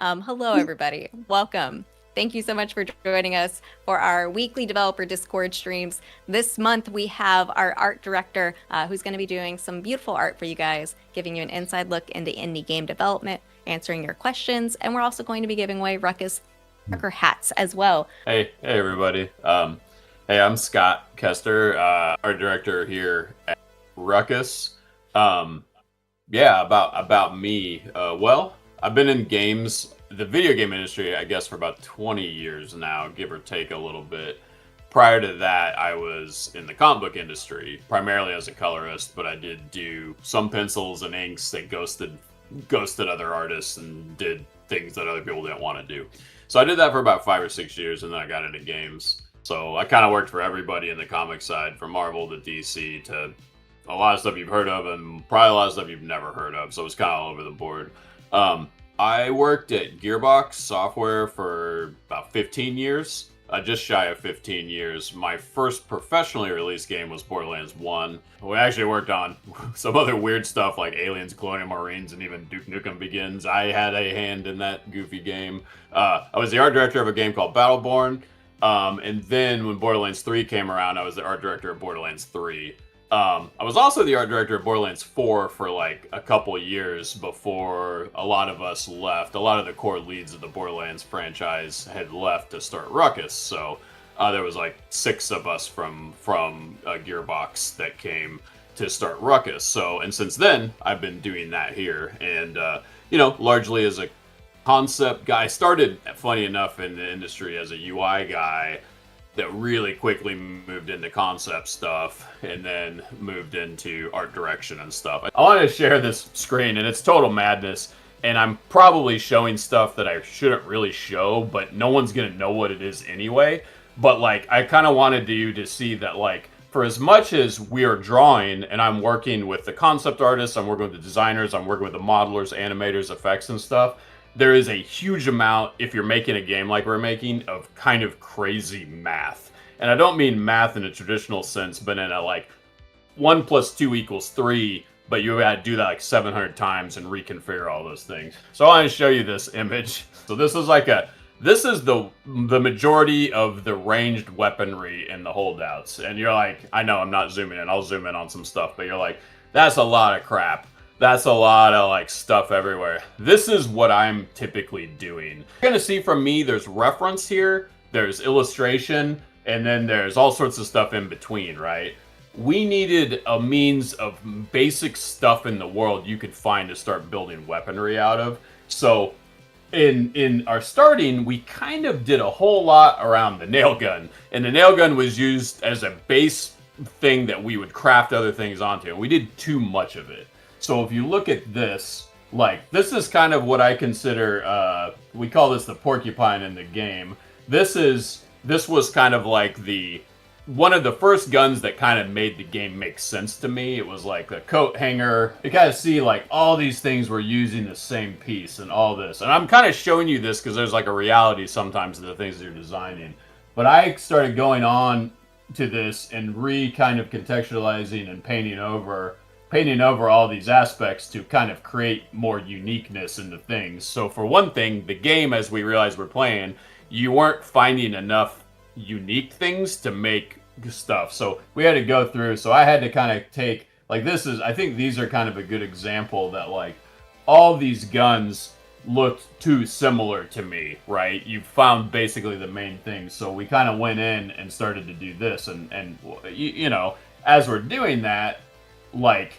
Hello, everybody. Welcome. Thank you so much for joining us for our weekly developer Discord streams. This month, we have our art director who's going to be doing some beautiful art for you guys, giving you an inside look into indie game development, answering your questions, and we're also going to be giving away Ruckus Trucker hats as well. Hey everybody. Hey, I'm Scott Kester, art director here at Ruckus. Um, yeah, about me. Well, I've been in games, the video game industry, I guess, for about 20 years now, give or take a little bit. Prior to that, I was in the comic book industry, primarily as a colorist, but I did do some pencils and inks that ghosted other artists and did things that other people didn't want to do. So I did that for about 5 or 6 years, and then I got into games. So I kind of worked for everybody in the comic side, from Marvel to DC to a lot of stuff you've heard of, and probably a lot of stuff you've never heard of. So it was kind of all over the board. I worked at Gearbox Software for about 15 years. Just shy of 15 years. My first professionally released game was Borderlands 1. We actually worked on some other weird stuff like Aliens, Colonial Marines, and even Duke Nukem Begins. I had a hand in that goofy game. I was the art director of a game called Battleborn. And then when Borderlands 3 came around, I was the art director of Borderlands 3. I was also the art director of Borderlands 4 for like a couple of years before a lot of us left. A lot of the core leads of the Borderlands franchise had left to start Ruckus. So there was like 6 of us from Gearbox that came to start Ruckus. So, and since then, I've been doing that here, and largely as a concept guy. I started, funny enough, in the industry as a UI guy that really quickly moved into concept stuff and then moved into art direction and stuff. I want to share this screen, and it's total madness, and I'm probably showing stuff that I shouldn't really show, but no one's gonna know what it is anyway. But like, I kind of wanted you to see that, like, for as much as we are drawing and I'm working with the concept artists, I'm working with the designers, I'm working with the modelers, animators, effects and stuff, there is a huge amount, if you're making a game like we're making, of kind of crazy math. And I don't mean math in a traditional sense, but in a like 1 plus 2 equals 3, but you gotta do that like 700 times and reconfigure all those things. So I want to show you this image. So this is the majority of the ranged weaponry in the holdouts. And you're like, I know I'm not zooming in, I'll zoom in on some stuff, but you're like, that's a lot of crap. That's a lot of like stuff everywhere. This is what I'm typically doing. You're gonna see from me, there's reference here, there's illustration, and then there's all sorts of stuff in between, right? We needed a means of basic stuff in the world you could find to start building weaponry out of. So in our starting, we kind of did a whole lot around the nail gun. And the nail gun was used as a base thing that we would craft other things onto. And we did too much of it. So if you look at this, like, this is kind of what I consider, we call this the porcupine in the game. This was kind of like one of the first guns that kind of made the game make sense to me. It was like a coat hanger. You kind of see like all these things were using the same piece and all this. And I'm kind of showing you this because there's like a reality sometimes to the things you're designing. But I started going on to this and kind of contextualizing and painting over all these aspects to kind of create more uniqueness in the things. So for one thing, the game, as we realized we're playing, you weren't finding enough unique things to make stuff. So we had to go through, so I had to kind of take, like, I think these are kind of a good example that like all these guns looked too similar to me, right? You found basically the main things. So we kind of went in and started to do this, and as we're doing that, like,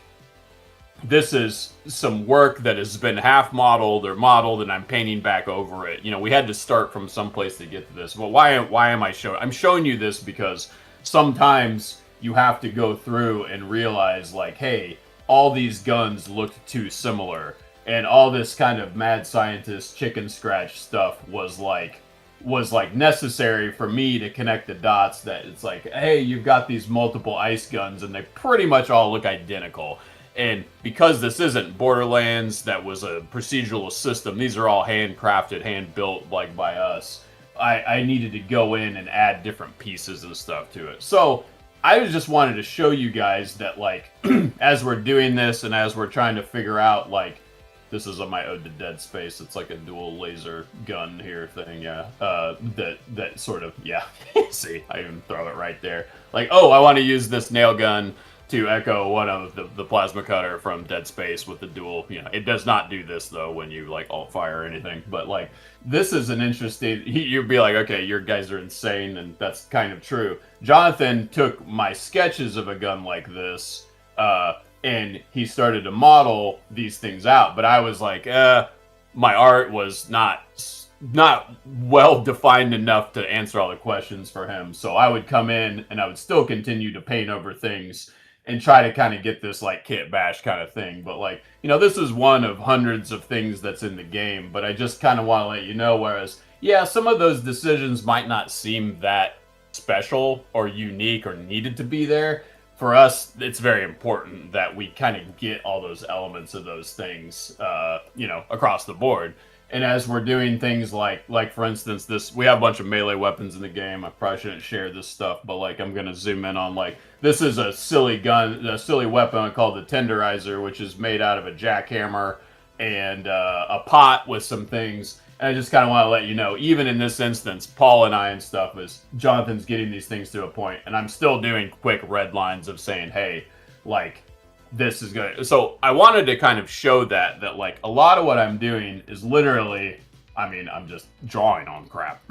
this is some work that has been half modeled or modeled, and I'm painting back over it. We had to start from someplace to get to this. Well, why am I showing? I'm showing you this because sometimes you have to go through and realize, like, hey, all these guns looked too similar, and all this kind of mad scientist chicken scratch stuff was like necessary for me to connect the dots. That it's like, hey, you've got these multiple ice guns and they pretty much all look identical. And because this isn't Borderlands, that was a procedural system, these are all handcrafted, hand-built, like, by us. I needed to go in and add different pieces and stuff to it. So I just wanted to show you guys that, like, as we're doing this and as we're trying to figure out, like, this is my ode to Dead Space. It's like a dual laser gun here thing, yeah. That sort of, yeah. See, I even throw it right there. Like, oh, I want to use this nail gun to echo one of the plasma cutter from Dead Space with the dual. It does not do this though when you like alt fire or anything. But like, this is an interesting. You'd be like, okay, your guys are insane, and that's kind of true. Jonathan took my sketches of a gun like this, and he started to model these things out. But I was like, my art was not well defined enough to answer all the questions for him. So I would come in and I would still continue to paint over things and try to kind of get this like kit bash kind of thing. But like, this is one of hundreds of things that's in the game, but I just kind of want to let you know, whereas, yeah, some of those decisions might not seem that special or unique or needed to be there. For us, it's very important that we kind of get all those elements of those things, across the board. And as we're doing things like for instance, we have a bunch of melee weapons in the game. I probably shouldn't share this stuff, but like I'm gonna zoom in on like this is a silly weapon called the tenderizer, which is made out of a jackhammer and a pot with some things. And I just kind of want to let you know, even in this instance, Paul and I and stuff is Jonathan's getting these things to a point, and I'm still doing quick red lines of saying, hey, like, this is good. So I wanted to kind of show that like a lot of what I'm doing is literally, I'm just drawing on crap.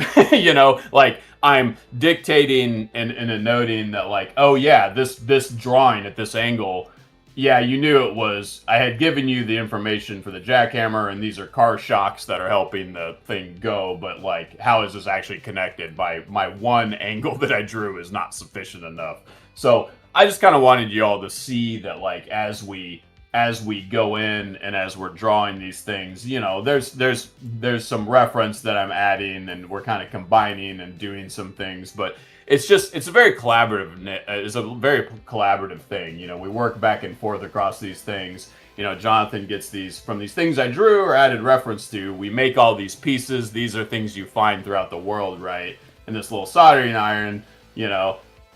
Like I'm dictating and noting that like, oh yeah, this drawing at this angle, yeah, you knew it was, I had given you the information for the jackhammer, and these are car shocks that are helping the thing go, but like, how is this actually connected? By my one angle that I drew is not sufficient enough. So I just kind of wanted you all to see that like, as we go in and as we're drawing these things, there's some reference that I'm adding, and we're kind of combining and doing some things, but it's a very collaborative thing. We work back and forth across these things. Jonathan gets these from these things I drew or added reference to. We make all these pieces. These are things you find throughout the world, right? And this little soldering iron,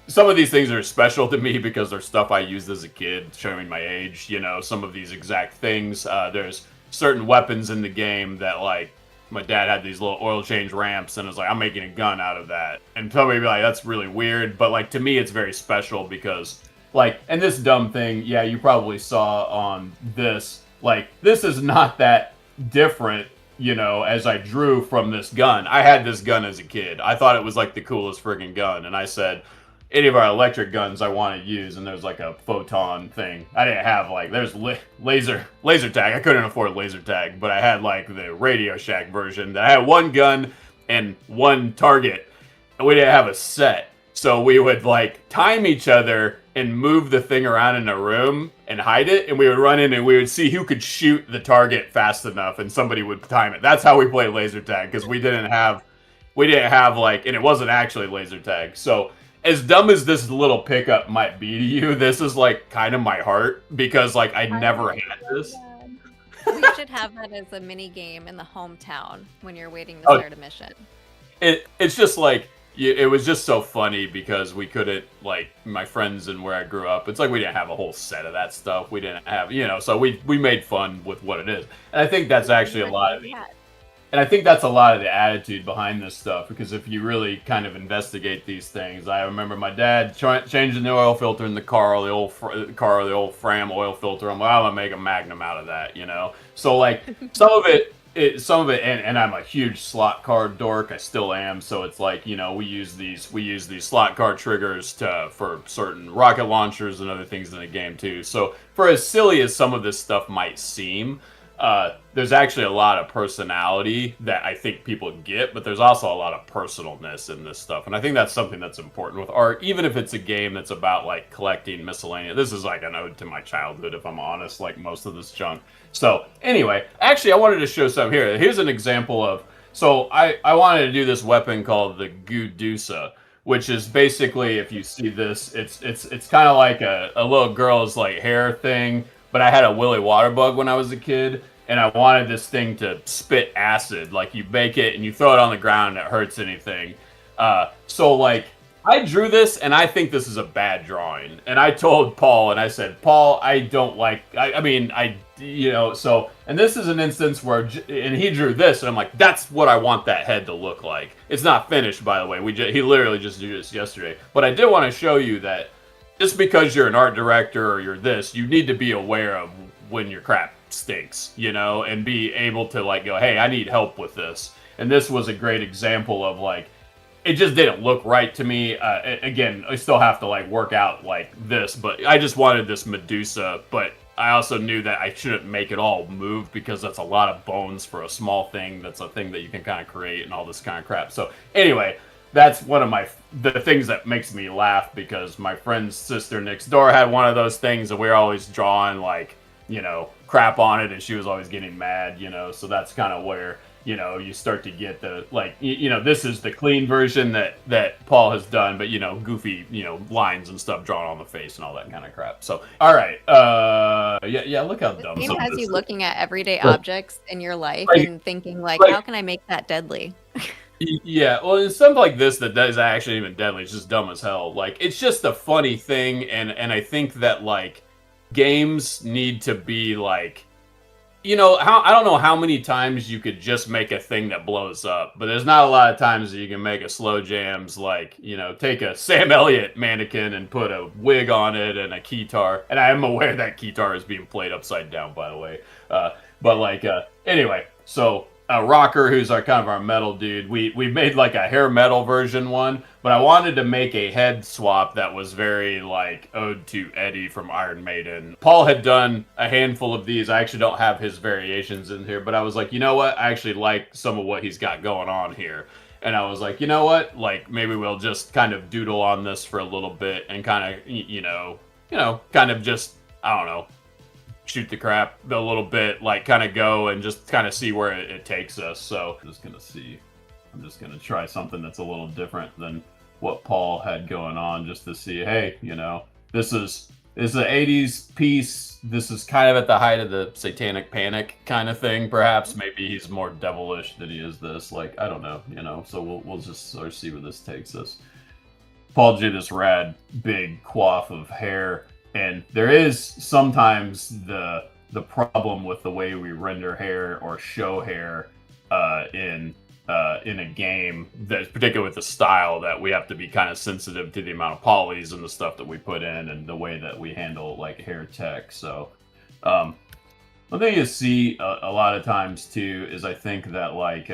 some of these things are special to me because they're stuff I used as a kid, showing my age. Some of these exact things. There's certain weapons in the game that like, my dad had these little oil change ramps, and I was like, I'm making a gun out of that. And somebody would be like, that's really weird. But like, to me, it's very special because like, and this dumb thing, yeah, you probably saw on this, like, this is not that different, as I drew from this gun. I had this gun as a kid. I thought it was like the coolest friggin' gun. And I said, any of our electric guns I want to use, and there's like a photon thing. I didn't have like, there's laser tag. I couldn't afford laser tag, but I had like the Radio Shack version that I had one gun and one target, and we didn't have a set. So we would like time each other and move the thing around in a room and hide it, and we would run in and we would see who could shoot the target fast enough, and somebody would time it. That's how we played laser tag, because we didn't have like, and it wasn't actually laser tag. So as dumb as this little pickup might be to you, this is like kind of my heart, because like I never had this. We should have that as a mini game in the hometown when you're waiting to start a mission. It's just like, it was just so funny because we couldn't, like, my friends and where I grew up, it's like we didn't have a whole set of that stuff. We didn't have, so we made fun with what it is. And I think that's actually a lot of it. And I think that's a lot of the attitude behind this stuff, because if you really kind of investigate these things, I remember my dad changing the oil filter in the car, the old Fram oil filter. I'm like, I'm gonna make a Magnum out of that, So like some of it, and I'm a huge slot card dork. I still am. So it's like, we use these slot card triggers for certain rocket launchers and other things in the game too. So for as silly as some of this stuff might seem, there's actually a lot of personality that I think people get, but there's also a lot of personalness in this stuff. And I think that's something that's important with art, even if it's a game that's about like collecting miscellaneous. This is like an ode to my childhood, if I'm honest, like most of this junk. So anyway, actually I wanted to show some here. Here's an example of, so I wanted to do this weapon called the Gudusa, which is basically, if you see this, it's kind of like a little girl's like hair thing, but I had a Willy water bug when I was a kid, and I wanted this thing to spit acid. Like, you bake it and you throw it on the ground and it hurts anything. So like, I drew this, and I think this is a bad drawing. And I told Paul, and I said, Paul, I don't like. I mean, so. And this is an instance where, and he drew this, and I'm like, that's what I want that head to look like. It's not finished, by the way. He literally just drew this yesterday. But I did want to show you that just because you're an art director or you're this, you need to be aware of when your crap stinks, and be able to like go, hey, I need help with this. And this was a great example of like it just didn't look right to me. Again, I still have to like work out like this, but I just wanted this Medusa. But I also knew that I shouldn't make it all move because that's a lot of bones for a small thing. That's a thing that you can kind of create and all this kind of crap. So anyway, that's one of the things that makes me laugh because my friend's sister next door had one of those things and we were always drawing like crap on it and she was always getting mad. So that's kind of where you start to get the like this is the clean version that Paul has done, but goofy lines and stuff drawn on the face and all that kind of crap. So all right, yeah, look how This dumb game some of has this you is. looking at everyday Like, objects in your life like, and thinking like, like how can I make that deadly? yeah, well, it's stuff like this that is actually even deadly. It's just dumb as hell. Like it's just a funny thing, and I think that like games need to be like how I don't know how many times you could just make a thing that blows up, but there's not a lot of times that you can make a slow jams like take a Sam Elliott mannequin and put a wig on it and a keytar. And I am aware that keytar is being played upside down, by the way. But like anyway, so Rocker, who's our kind of our metal dude, we made like a hair metal version one, but I wanted to make a head swap that was very like ode to Eddie from Iron Maiden. Paul had done a handful of these. I actually don't have his variations in here, but I was like, you know what? I actually like some of what he's got going on here. And I was like, you know what? Like maybe we'll just kind of doodle on this for a little bit and kind of kind of just I don't know, shoot the crap a little bit, like kind of go and just kind of see where it takes us. So I'm just gonna try something that's a little different than what Paul had going on, just to see, hey, this is an 80s piece. This is kind of at the height of the satanic panic kind of thing, perhaps. Maybe he's more devilish than he is this. Like, I don't know, so we'll just sort of see where this takes us. Paul drew this rad big coif of hair, and there is sometimes the problem with the way we render hair or show hair in a game, that's particularly with the style, that we have to be kind of sensitive to the amount of polys and the stuff that we put in and the way that we handle like hair tech. So one thing you see a lot of times too is I think that like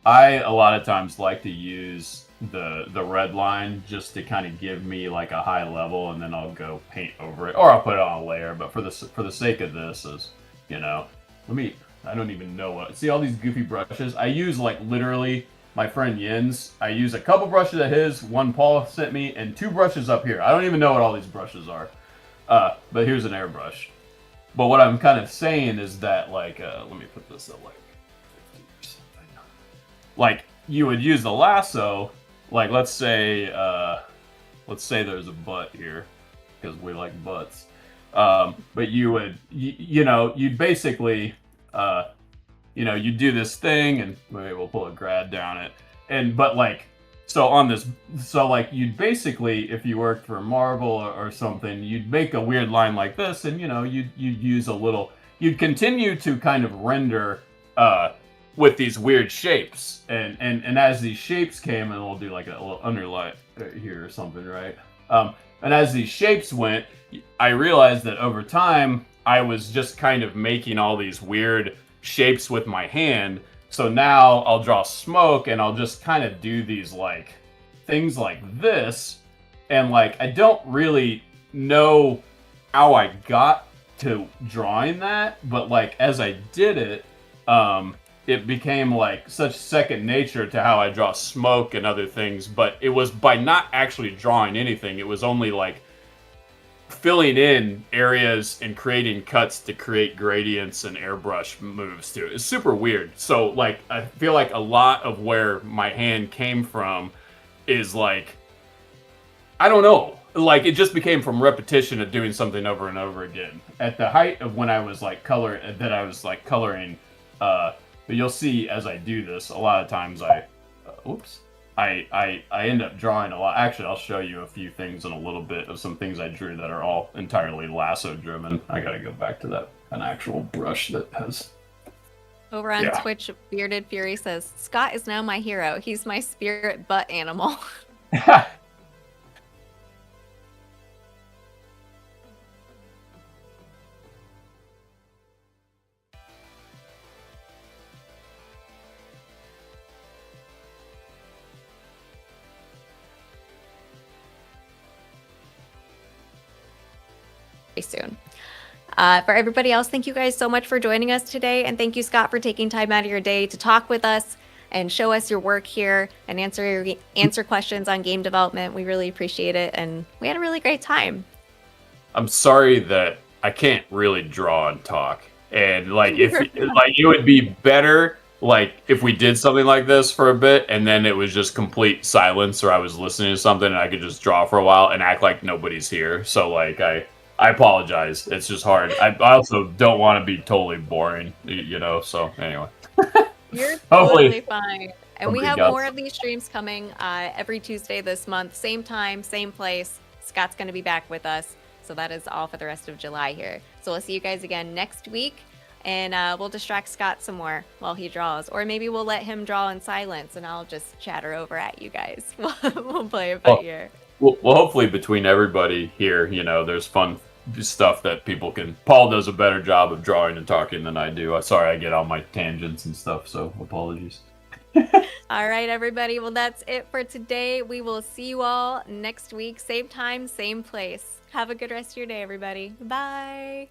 I a lot of times like to use the red line just to kind of give me like a high level, and then I'll go paint over it, or I'll put it on a layer. But for the sake of this, is I don't even know what. See all these goofy brushes? I use like literally my friend Yin's. I use a couple brushes of his, one Paul sent me, and 2 brushes up here. I don't even know what all these brushes are. But here's an airbrush. But what I'm kind of saying is that like let me put this at like 50%. Like you would use the lasso, like let's say there's a butt here because we like butts. But you would you'd basically you do this thing, and maybe we'll pull a grad down it, but like like you'd basically, if you worked for Marvel or something, you'd make a weird line like this, and you'd use a little, you'd continue to kind of render with these weird shapes, and as these shapes came, and we'll do like a little underlight here or something, right? And as these shapes went, I realized that over time I was just kind of making all these weird shapes with my hand. So now I'll draw smoke and I'll just kind of do these like things like this, and like I don't really know how I got to drawing that, but like as I did it, it became like such second nature to how I draw smoke and other things. But it was by not actually drawing anything. It was only like filling in areas and creating cuts to create gradients and airbrush moves too. It's super weird. So like I feel like a lot of where my hand came from is like, I don't know, like it just became from repetition of doing something over and over again. At the height of when I was like coloring, but you'll see as I do this, a lot of times oops, I end up drawing a lot. Actually, I'll show you a few things in a little bit of some things I drew that are all entirely lasso driven. I gotta go back to that an actual brush that has. Over on Yeah. Twitch, Bearded Fury says, Scott is now my hero. He's my spirit butt animal. Soon. For everybody else, thank you guys so much for joining us today. And thank you, Scott, for taking time out of your day to talk with us and show us your work here and answer questions on game development. We really appreciate it. And we had a really great time. I'm sorry that I can't really draw and talk. And like if like it would be better like if we did something like this for a bit and then it was just complete silence or I was listening to something and I could just draw for a while and act like nobody's here. So like I apologize. It's just hard. I also don't want to be totally boring, you know. So anyway, You're hopefully, totally fine. And we hopefully have got more of these streams coming every Tuesday this month. Same time, same place. Scott's going to be back with us. So that is all for the rest of July here. So we'll see you guys again next week. And we'll distract Scott some more while he draws. Or maybe we'll let him draw in silence and I'll just chatter over at you guys. We'll play it by ear. Well, hopefully between everybody here, you know, there's fun stuff that people can. Paul does a better job of drawing and talking than I do. Sorry, I get on my tangents and stuff, so apologies. All right, everybody. Well, that's it for today. We will see you all next week. Same time, same place. Have a good rest of your day, everybody. Bye.